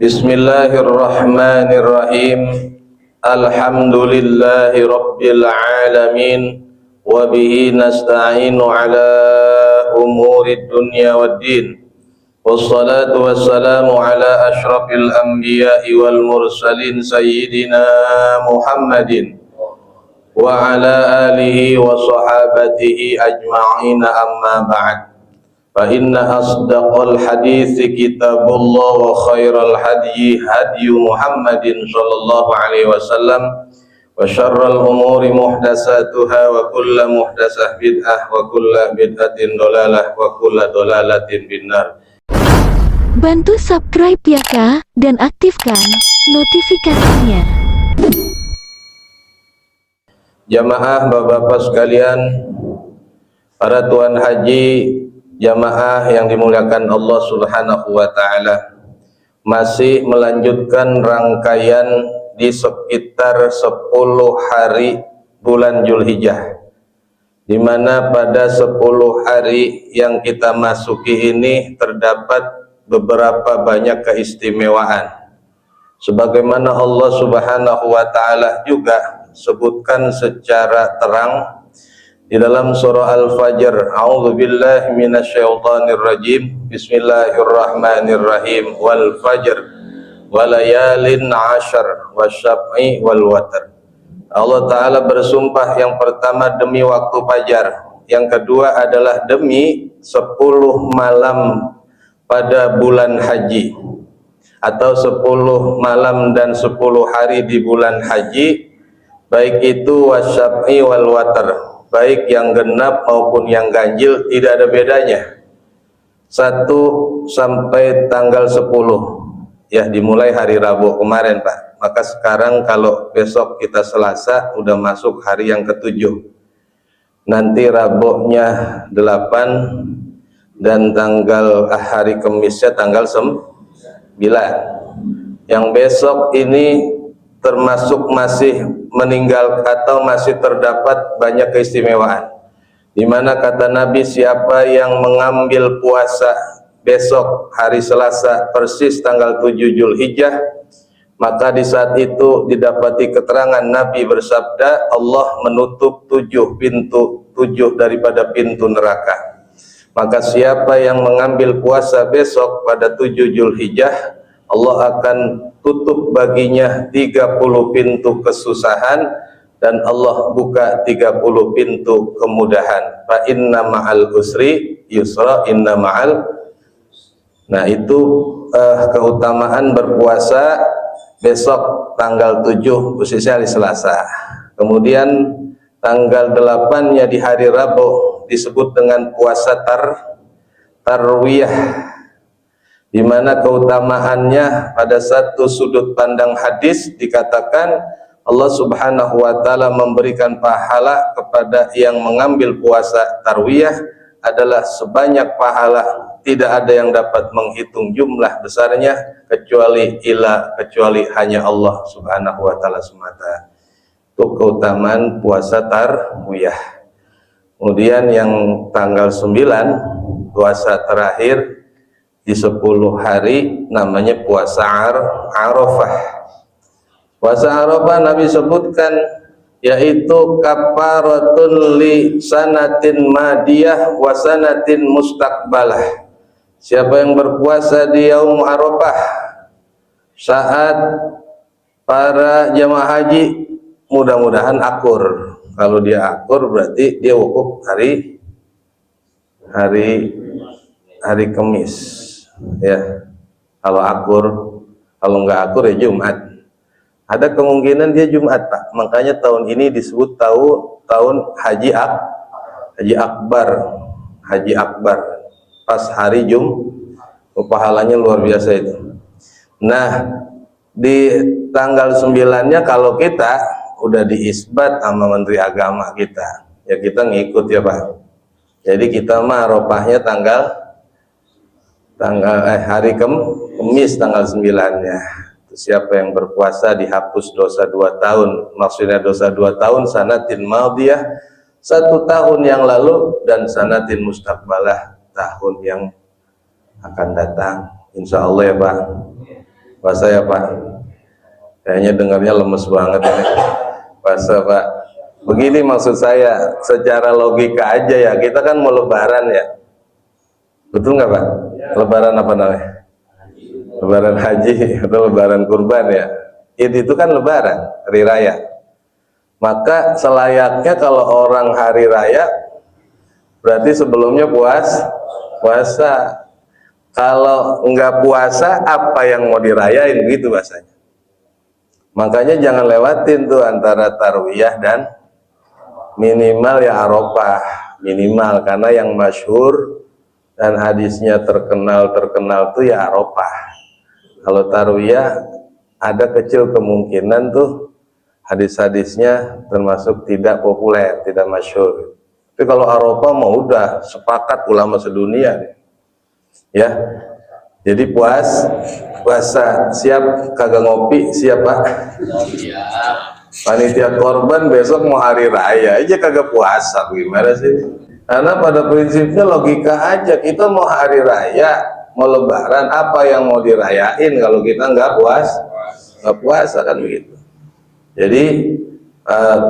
Bismillahirrahmanirrahim. Alhamdulillahi rabbil alamin. Wa bihi nasta'inu ala umuri dunya waddin. Wassalatu wassalamu ala ashrafil anbiya'i wal mursalin sayyidina Muhammadin wa ala alihi wa sahabatihi ajma'ina, amma ba'd. Fa inna asdaqal hadithi kitabullah wa khairal hadyi hadyu Muhammadin sallallahu alaihi wasallam wa syarral umuri muhdatsatuha wa kullu muhdatsah bid'ah wa kullu bid'atin dolalah wa kullu dolalatin binnar. Bantu subscribe ya Kak, dan aktifkan notifikasinya. Jamaah bapak-bapak sekalian, para tuan haji, jamaah yang dimuliakan Allah Subhanahu wa taala, masih melanjutkan rangkaian di sekitar 10 hari bulan Zulhijjah, di mana pada 10 hari yang kita masuki ini terdapat beberapa banyak keistimewaan, sebagaimana Allah Subhanahu wa taala juga sebutkan secara terang di dalam surah Al-Fajr. A'udzubillahi minasyaitonir rajim. Bismillahirrahmanirrahim. Wal fajr walayalin 'ashar wasyaf'i wal watr. Allah taala bersumpah, yang pertama demi waktu fajar, yang kedua adalah demi 10 malam pada bulan haji, atau 10 malam dan 10 hari di bulan haji, baik itu wasyaf'i wal watr, baik yang genap maupun yang ganjil, tidak ada bedanya. 1 sampai tanggal 10 ya, dimulai hari Rabu kemarin Pak, maka sekarang kalau besok kita Selasa udah masuk hari yang ke-7, nanti Rabunya 8 dan tanggal hari Kemisnya tanggal 9. Yang besok ini termasuk masih meninggal atau masih terdapat banyak keistimewaan, di mana kata Nabi, siapa yang mengambil puasa besok hari Selasa persis tanggal 7 Zulhijjah, maka di saat itu didapati keterangan Nabi bersabda, Allah menutup 7 daripada pintu neraka. Maka siapa yang mengambil puasa besok pada 7 Zulhijjah, Allah akan tutup baginya 30 pintu kesusahan dan Allah buka 30 pintu kemudahan. Fa inna ma'al usri yusra, inna ma'al. Nah, itu keutamaan berpuasa besok tanggal 7 khususnya hari Selasa. Kemudian tanggal 8-nya di hari Rabu disebut dengan puasa tarwiyah, di mana keutamaannya pada satu sudut pandang hadis dikatakan Allah Subhanahu wa taala memberikan pahala kepada yang mengambil puasa tarwiyah adalah sebanyak pahala tidak ada yang dapat menghitung jumlah besarnya kecuali hanya Allah Subhanahu wa taala semata. Itu keutamaan puasa tarwiyah. Kemudian yang tanggal 9 puasa terakhir di 10 hari namanya puasa Arafah. Puasa Arafah Nabi sebutkan yaitu kafaratun li sanatin madiyah wa sanatin mustaqbalah. Siapa yang berpuasa di yaum Arafah saat para jamaah haji, mudah-mudahan akur. Kalau dia akur berarti dia wukuf hari Kamis ya. Kalau akur, kalau nggak akur ya Jumat. Ada kemungkinan dia Jumat Pak. Makanya tahun ini disebut tahun Haji Akbar. Pas hari pahalanya luar biasa itu. Nah, di tanggal 9-nya kalau kita udah diisbat sama Menteri Agama kita, ya kita ngikut ya Pak. Jadi kita mah Arafahnya hari Kamis tanggal 9-nya. Siapa yang berpuasa dihapus dosa 2 tahun. Maksudnya dosa 2 tahun sanatin madiyah, 1 tahun yang lalu, dan sanatin mustaqbalah, tahun yang akan datang. Insya Allah ya Pak. Puasa ya Pak? Kayaknya dengarnya lemes banget ini. Puasa Pak. Begini maksud saya, secara logika aja ya, kita kan mau lebaran ya. Betul nggak Pak? Lebaran apa namanya? Lebaran haji atau lebaran kurban ya. Id itu kan lebaran, hari raya. Maka selayaknya kalau orang hari raya, berarti sebelumnya puasa. Kalau nggak puasa, apa yang mau dirayain gitu bahasanya. Makanya jangan lewatin tuh antara tarwiyah dan minimal ya Arafah, minimal, karena yang masyhur dan hadisnya terkenal tuh ya Arafah. Kalau tarwiyah ada kecil kemungkinan tuh hadis-hadisnya termasuk tidak populer, tidak masyhur. Tapi kalau Arafah mau udah sepakat ulama sedunia ya. Jadi puasa siap, kagak ngopi siap Pak? Panitia korban besok mau hari raya aja kagak puasa, gimana sih? Karena pada prinsipnya logika aja, kita mau hari raya, mau lebaran, apa yang mau dirayain kalau kita nggak puasa kan begitu. Jadi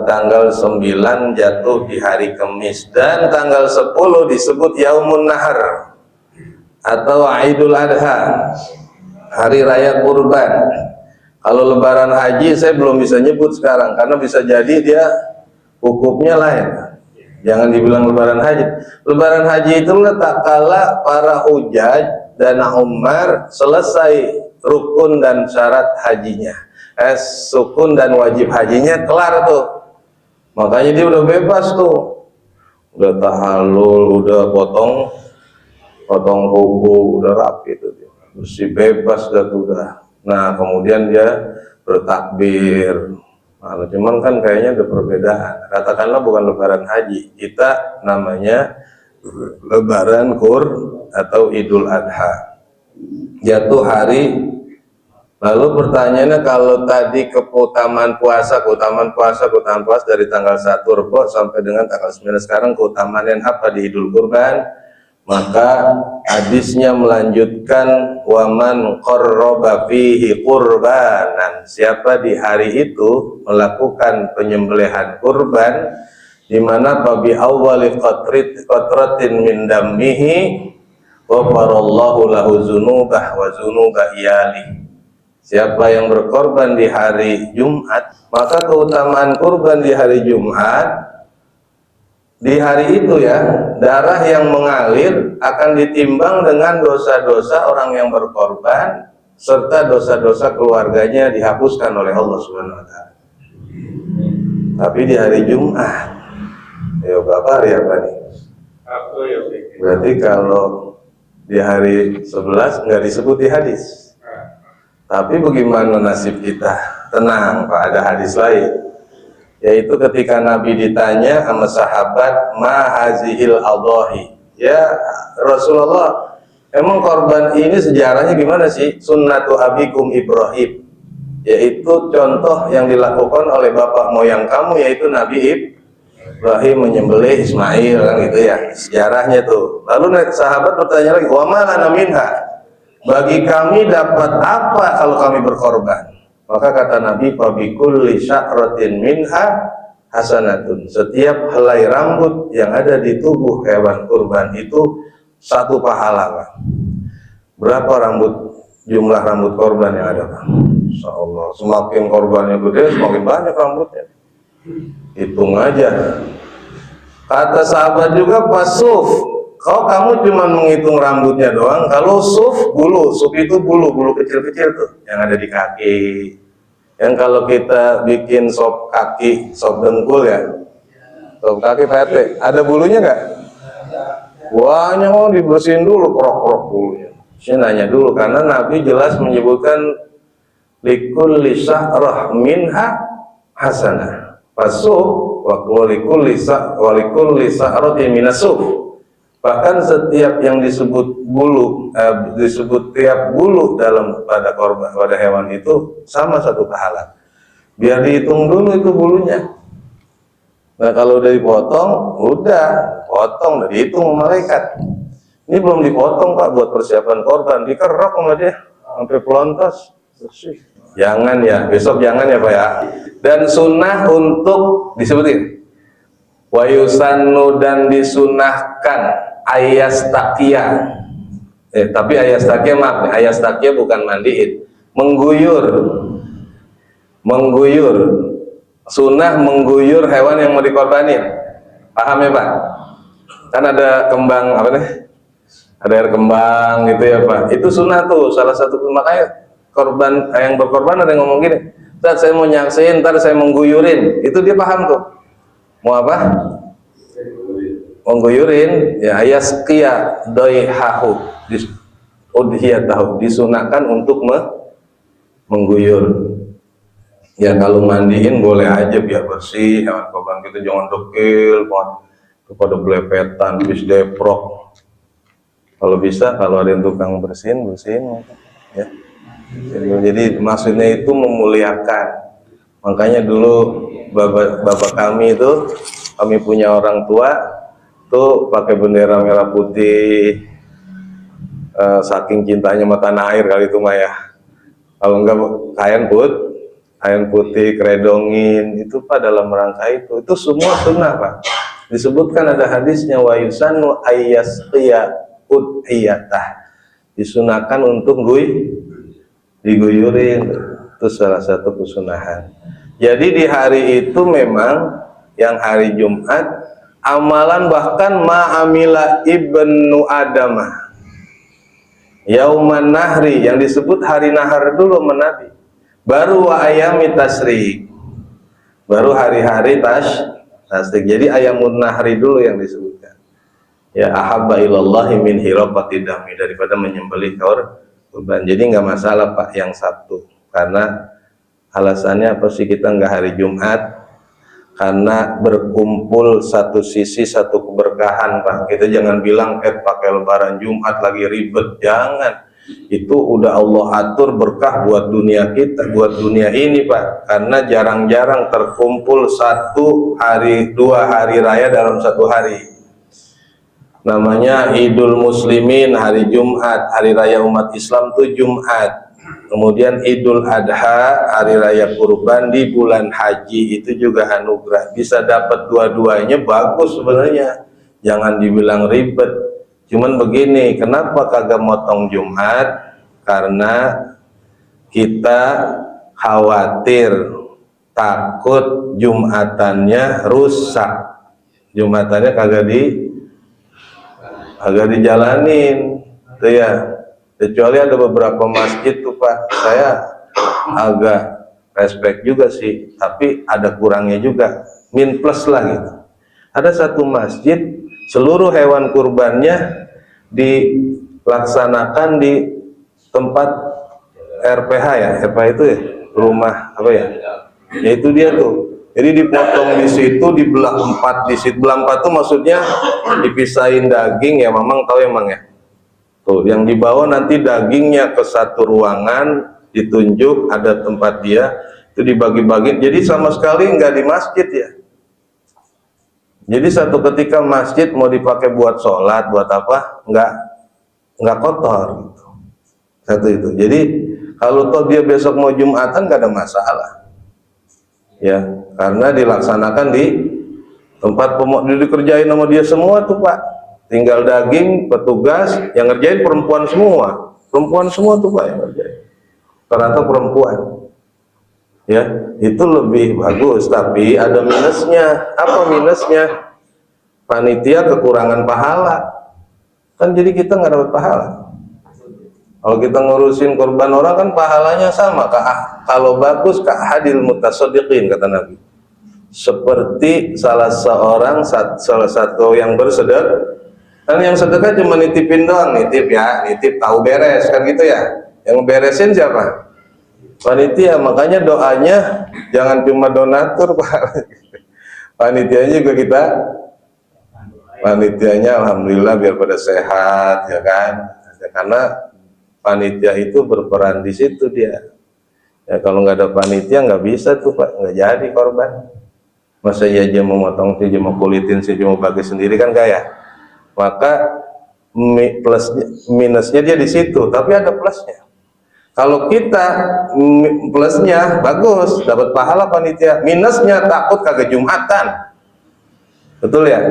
tanggal 9 jatuh di hari Kamis dan tanggal 10 disebut Yaumun Nahar atau Idul Adha, hari raya kurban. Kalau lebaran haji saya belum bisa nyebut sekarang karena bisa jadi dia hukumnya lain. Jangan dibilang lebaran haji. Lebaran haji itu tak kala para hujaj dan umar selesai rukun dan syarat hajinya, sukun dan wajib hajinya kelar tuh. Makanya dia udah bebas tuh, udah tahallul, udah potong kuku, udah rapi tuh dia, bersih bebas dah tuh udah. Nah kemudian dia bertakbir. Nah, cuman kan kayaknya ada perbedaan. Katakanlah bukan lebaran haji, kita namanya lebaran atau Idul Adha, jatuh hari. Lalu pertanyaannya, kalau tadi keutamaan puasa dari tanggal 1 Rebo sampai dengan tanggal 9 sekarang, keutamaan yang apa di Idul Kurban? Maka hadisnya melanjutkan waman qarraba fihi qurbanan, siapa di hari itu melakukan penyembelihan kurban di mana babi awwali qatratin min dammihi ghafarallahu lahu dzunubah wa dzunuba iyali. Siapa yang berkorban di hari Jumat, maka keutamaan kurban di hari Jumat, di hari itu ya, darah yang mengalir akan ditimbang dengan dosa-dosa orang yang berkorban serta dosa-dosa keluarganya dihapuskan oleh Allah Subhanahu wa taala. Tapi di hari Jumat, ya berapa hari apa nih? Berarti kalau di hari 11 nggak disebut di hadis. Tapi bagaimana nasib kita? Tenang Pak, ada hadis lain. Yaitu ketika Nabi ditanya sama sahabat, ma hazihil adhahi, ya Rasulullah, emang korban ini sejarahnya gimana sih? Sunnatu abikum Ibrahim, yaitu contoh yang dilakukan oleh bapak moyang kamu, yaitu Nabi Ibrahim menyembelih Ismail, kan gitu ya sejarahnya tuh. Lalu sahabat bertanya lagi, wa ma lana minha, bagi kami dapat apa kalau kami berkorban? Maka kata Nabi, fabikulli sya'ratin minha hasanatun, setiap helai rambut yang ada di tubuh hewan kurban itu satu pahala. Berapa jumlah rambut korban yang ada Pak? Insyaallah semakin korbannya gede semakin banyak rambutnya, hitung aja. Kata sahabat juga, pasuf, kalau kamu cuma menghitung rambutnya doang, kalau suf itu bulu kecil-kecil tuh yang ada di kaki. Yang kalau kita bikin sop kaki, sop dengkul ya, sop kaki Pak RT, ada bulunya nggak? Banyak, dibersihin dulu, krok-krok bulunya. Saya nanya dulu, karena Nabi jelas menyebutkan likulli sya'rah minha hasanah fasuf wa likulli sya'ratin minasuf. Bahkan setiap yang disebut bulu, disebut tiap bulu pada korban, pada hewan itu sama satu pahala. Biar dihitung dulu itu bulunya. Nah kalau udah dipotong, potong, udah dihitung sama malaikat. Ini belum dipotong Pak, buat persiapan korban, dikerok sama dia sampai pelontos. Jangan ya, besok jangan ya Pak ya. Dan sunnah untuk disebutin wa yusannu, dan disunahkan ayas takia. Tapi ayas takia maaf, ayas takia bukan mandiin, mengguyur, sunnah mengguyur hewan yang mau dikorbanin. Paham ya Pak? Kan ada kembang apa nih? Ada air kembang gitu ya Pak. Itu sunnah tuh, salah satu. Makanya korban yang berkorban ada yang ngomong gini, "Ustaz, saya mau nyaksin, ntar saya mengguyurin." Itu dia paham tuh. Mau apa? Mengguyurin ya, ayasqiya daihahu, udhiyatahu, disunahkan untuk mengguyur. Ya kalau mandiin boleh aja biar bersih hewan korban kita, jangan dekil kepada belepetan bis deprok. Kalau bisa, kalau ada yang tukang bersihin ya. Jadi maksudnya itu memuliakan. Makanya dulu bapak kami itu, kami punya orang tua tuh pakai bendera merah putih, saking cintanya sama tanah air kali itu mah ya. Kalau enggak kain putih keredongin itu Pak, dalam rangka itu semua sunnah Pak. Disebutkan ada hadisnya, wa yusannu ayyasqiya udhiyatah, disunahkan untuk diguyurin. Itu salah satu kesunahan. Jadi di hari itu memang yang hari Jumat, amalan bahkan ma'amila ibnu adamah yauman nahri, yang disebut hari nahar dulu menabi, baru wa ayami tasrik, baru hari-hari tasrik. Jadi ayamun nahri dulu yang disebutkan. Ya ahabba ilallahi min hiraqati dami, daripada menyembelih korban. Jadi nggak masalah Pak yang Sabtu, karena alasannya apa sih kita nggak hari Jumat? Karena berkumpul satu sisi, satu keberkahan Pak. Kita jangan bilang pakai lebaran Jumat lagi ribet, jangan. Itu udah Allah atur berkah buat dunia kita, buat dunia ini Pak. Karena jarang-jarang terkumpul dua hari raya dalam satu hari. Namanya Idul Muslimin hari Jumat, hari raya umat Islam tuh Jumat. Kemudian Idul Adha, hari raya kurban di bulan haji, itu juga anugerah. Bisa dapat dua-duanya bagus sebenarnya. Jangan dibilang ribet. Cuman begini, kenapa kagak motong Jumat? Karena kita khawatir, takut Jumatannya rusak. Jumatannya kagak dijalanin. Itu ya. Kecuali ada beberapa masjid tuh Pak, saya agak respect juga sih, tapi ada kurangnya juga, min plus lah gitu. Ada satu masjid, seluruh hewan kurbannya dilaksanakan di tempat RPH ya, RPH itu ya, rumah apa ya, yaitu dia tuh. Jadi dipotong di situ, dibelah 4 di situ. Belah 4 tuh maksudnya dipisahin daging ya, Mamang tahu emang ya. Tuh, yang dibawa nanti dagingnya ke satu ruangan, ditunjuk ada tempat dia, itu dibagi-bagi. Jadi sama sekali nggak di masjid ya. Jadi satu ketika masjid mau dipakai buat sholat, buat apa, nggak kotor gitu. Satu itu. Jadi kalau toh dia besok mau Jumatan nggak ada masalah. Ya, karena dilaksanakan di tempat dikerjain sama dia semua tuh Pak. Tinggal daging, petugas yang ngerjain perempuan semua tuh Pak yang ngerjain. Ternyata perempuan. Ya, itu lebih bagus, tapi ada minusnya. Apa minusnya? Panitia kekurangan pahala. Kan jadi kita nggak dapat pahala. Kalau kita ngurusin korban orang kan pahalanya sama. Kalau bagus hadil mutasaddiqin kata Nabi. Seperti salah satu yang bersedekah. Kan yang sedekah cuma nitipin doang, nitip tahu beres kan gitu ya. Yang beresin siapa? Panitia. Makanya doanya jangan cuma donatur Pak. Panitianya juga kita, panitianya alhamdulillah biar pada sehat ya kan. Karena panitia itu berperan di situ dia. Ya kalau nggak ada panitia nggak bisa tuh Pak, nggak jadi korban. Masa iya aja mau motong sih, mau kulitin sih, mau bagi sendiri kan kayak. Maka minusnya dia di situ, tapi ada plusnya. Kalau kita plusnya bagus, dapat pahala panitia, minusnya takut kagak Jumatan. Betul ya?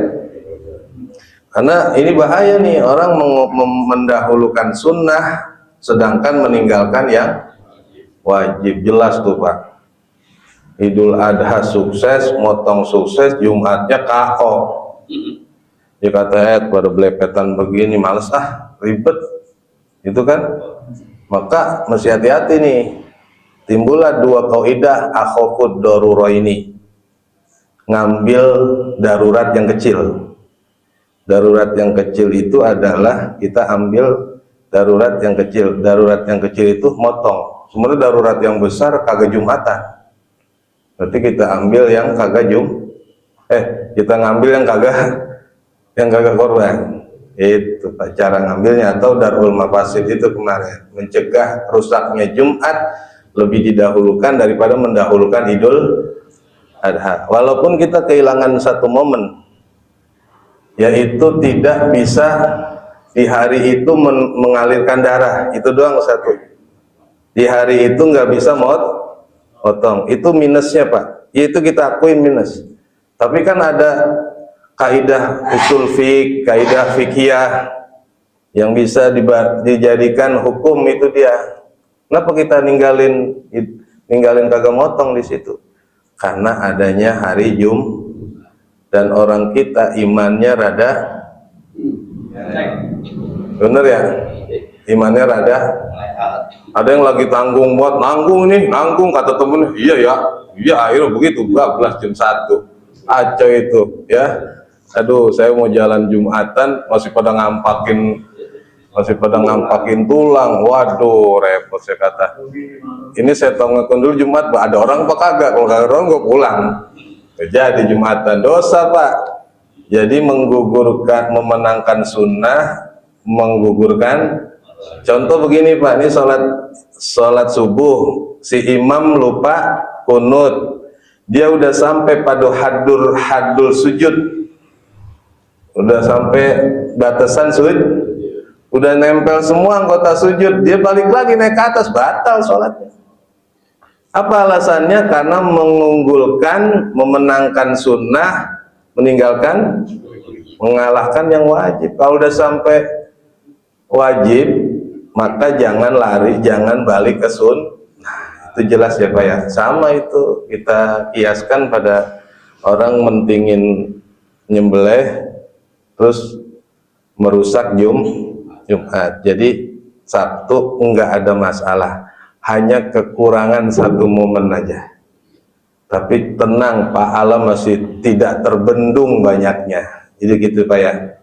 Karena ini bahaya nih, orang mendahulukan sunnah sedangkan meninggalkan yang wajib. Jelas tuh Pak, Idul Adha sukses, motong sukses, Jumatnya KO. Dia kata pada belepetan begini, males ribet, itu kan. Maka mesti hati-hati nih, timbullah dua kaidah akhafud darurah ini, ngambil darurat yang kecil. Darurat yang kecil itu adalah kita ambil darurat yang kecil. Darurat yang kecil itu motong. Sebenarnya darurat yang besar kagak Jumatan. Berarti kita ambil yang kagak kita ngambil yang kagak korban. Itu Pak cara ngambilnya, atau darul mafasid itu kemarin, mencegah rusaknya Jumat lebih didahulukan daripada mendahulukan Idul Adha. Walaupun kita kehilangan satu momen, yaitu tidak bisa di hari itu mengalirkan darah, itu doang satu. Di hari itu nggak bisa potong, itu minusnya Pak. Itu kita akuin minus. Tapi kan ada kaidah usul fiqh, kaidah fikih yang bisa dijadikan hukum, itu dia. Kenapa kita ninggalin kagak motong di situ? Karena adanya hari dan orang kita imannya rada, bener ya, imannya rada. Ada yang lagi nanggung kata temennya, iya akhirnya begitu, bablas jam 1 aco itu ya. Aduh, saya mau jalan Jumatan masih pada ngampakin tulang. Waduh, repot saya kata. Ini saya tongokkan dulu Jumat, ada orang apa kagak? Kalau kagak orang gue pulang. Jadi Jumatan dosa Pak. Jadi memenangkan sunnah, menggugurkan. Contoh begini Pak, ini sholat subuh, si imam lupa kunut, dia udah sampai pada haddul sujud, udah sampai batasan udah nempel semua anggota sujud, dia balik lagi naik ke atas, batal sholatnya. Apa alasannya? Karena memenangkan sunnah, mengalahkan yang wajib. Kalau udah sampai wajib, maka jangan lari, jangan balik ke sunnah. Itu jelas ya Pak ya. Sama itu kita kiaskan pada orang mentingin nyembelih terus merusak Jumat. Jadi Sabtu enggak ada masalah, hanya kekurangan satu momen aja. Tapi tenang, pahala masih tidak terbendung banyaknya. Jadi gitu Pak ya.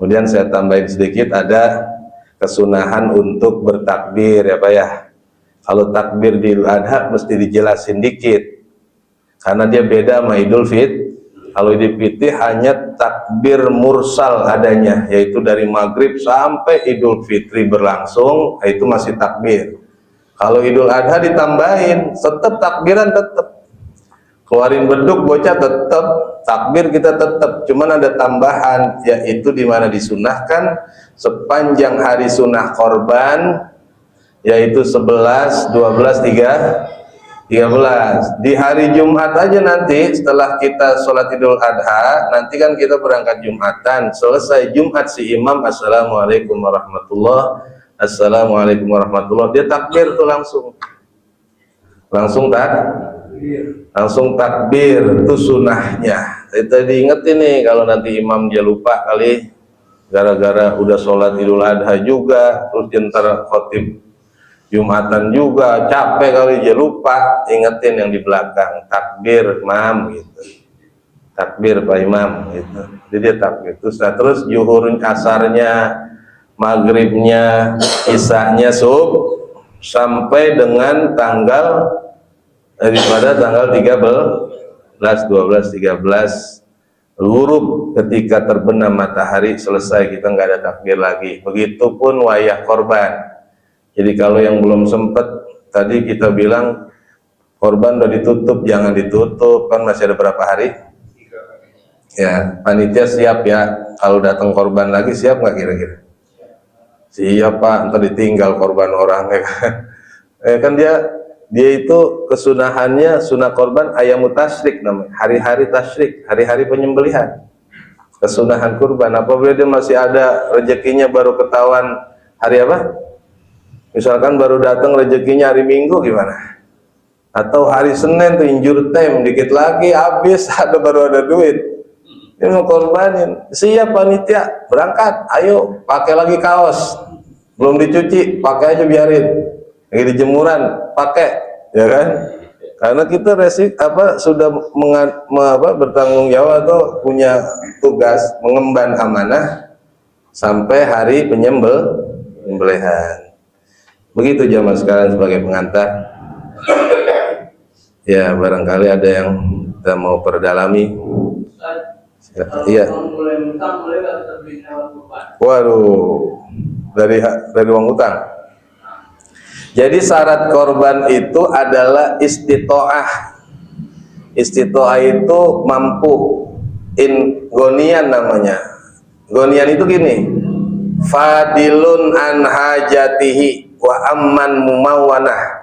Kemudian saya tambahin sedikit, ada kesunahan untuk bertakbir ya Pak ya. Kalau takbir di Idul Adha mesti dijelasin dikit, karena dia beda sama Idul Fitri. Kalau Idul Fitri hanya takbir mursal adanya, yaitu dari maghrib sampai Idul Fitri berlangsung, itu masih takbir. Kalau Idul Adha ditambahin, tetap takbiran, tetap keluarin beduk bocah, tetap takbir kita tetap. Cuman ada tambahan, yaitu dimana disunahkan sepanjang hari sunnah korban, yaitu 11, 12, 13. Di hari Jumat aja nanti setelah kita sholat Idul Adha, nanti kan kita berangkat Jumatan. Selesai Jumat si imam assalamualaikum warahmatullah, assalamualaikum warahmatullah, dia takbir tuh langsung takbir, itu sunahnya. Kita diingetin nih, kalau nanti imam dia lupa kali, gara-gara udah sholat Idul Adha juga, terus jentar khotib Jumatan juga, capek kali dia lupa, ingetin yang di belakang, takbir imam gitu, takbir Pak Imam gitu. Jadi dia takbir terus zuhur, asarnya, maghribnya, isanya sampai dengan tanggal 13, 12, 13 ghurub, ketika terbenam matahari, selesai, kita nggak ada takbir lagi. Begitupun wayah korban. Jadi kalau yang belum sempat, tadi kita bilang korban udah ditutup, jangan ditutup, kan masih ada berapa hari? Ya, panitia siap ya, kalau datang korban lagi siap nggak kira-kira? Siap Pak, ntar ditinggal korban orang ya kan? Kan dia itu kesunahannya sunah korban ayamu tasyrik namanya, hari-hari tasyrik, hari-hari penyembelihan. Kesunahan kurban. Apabila dia masih ada rezekinya baru ketahuan hari apa? Misalkan baru datang rezekinya hari Minggu gimana? Atau hari Senin tuh injur time, dikit lagi habis baru ada duit. Dia mau korbanin. Siap panitia, berangkat. Ayo, pakai lagi kaos. Belum dicuci, pakai aja biarin. Lagi di jemuran, pakai, ya kan? Karena kita sudah bertanggung jawab atau punya tugas mengemban amanah sampai hari penyembelihan. Begitu jamaah sekalian sebagai pengantar. Ya, barangkali ada yang kita mau perdalami. Iya. Waduh, dari uang utang. Jadi syarat korban itu adalah istitoah. Istitoah itu mampu. Gonian namanya. Gonian itu gini. Fadilun an hajatihi wa amman mumawanah.